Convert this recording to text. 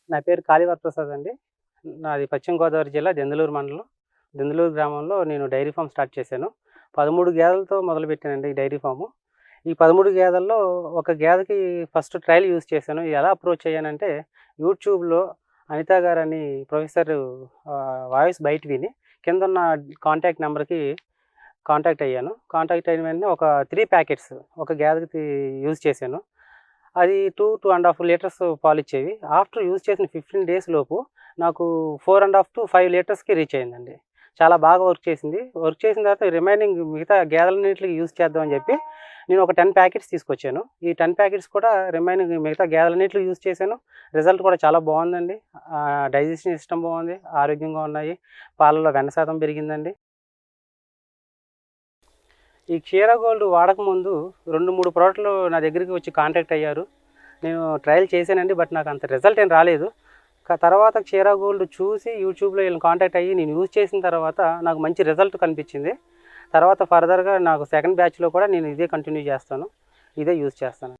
నా పేరు కాళీవర ప్రసాద్ అండి. నాది పశ్చిమ గోదావరి జిల్లా దెందులూరు మండలం. దెందులూరు గ్రామంలో నేను డైరీ ఫార్మ్ స్టార్ట్ చేశాను. 13 గేదెలతో మొదలుపెట్టానండి ఈ డైరీ ఫార్ము. ఈ 13 గేదెల్లో ఒక గేదెకి ఫస్ట్ ట్రయల్ యూజ్ చేశాను. ఎలా అప్రోచ్ అయ్యానంటే యూట్యూబ్‌లో అనిత గారని ప్రొఫెసర్ వాయిస్ బయట విని కిందున్న కాంటాక్ట్ నంబర్‌కి కాంటాక్ట్ అయ్యాను. కాంటాక్ట్ అయిన వెంటనే ఒక 3 ప్యాకెట్స్ ఒక గేదెకి యూజ్ చేశాను. అది 2.5 లీటర్స్ పాలిచ్చేవి. ఆఫ్టర్ యూజ్ చేసిన 15 డేస్ లోపు నాకు 4.5 లీటర్స్‌కి రీచ్ అయిందండి. చాలా బాగా వర్క్ చేసింది. వర్క్ చేసిన తర్వాత రిమైనింగ్ మిగతా గేదెలన్నిటికి యూజ్ చేద్దామని చెప్పి నేను ఒక 10 ప్యాకెట్స్ తీసుకొచ్చాను. ఈ 10 ప్యాకెట్స్ కూడా రిమైనింగ్ మిగతా గేదెలన్నిటికి యూజ్ చేశాను. రిజల్ట్ కూడా చాలా బాగుందండి. డైజెషన్ సిస్టమ్ బాగుంది. ఆరోగ్యంగా ఉన్నాయి. పాలలో వెన్న శాతం పెరిగిందండి. ఈ క్షీర గోల్డ్ వాడకముందు 2, 3 ప్రోడక్ట్‌లు నా దగ్గరికి వచ్చి కాంటాక్ట్ అయ్యారు. నేను ట్రయల్ చేశానండి. బట్ నాకు అంత రిజల్ట్ ఏం రాలేదు. తర్వాత క్షీర గోల్డ్ చూసి యూట్యూబ్‌లో వీళ్ళని కాంటాక్ట్ అయ్యి నేను యూజ్ చేసిన తర్వాత నాకు మంచి రిజల్ట్ కనిపించింది. తర్వాత ఫర్దర్‌గా నాకు సెకండ్ బ్యాచ్‌లో కూడా నేను ఇదే కంటిన్యూ చేస్తాను. ఇదే యూజ్ చేస్తాను.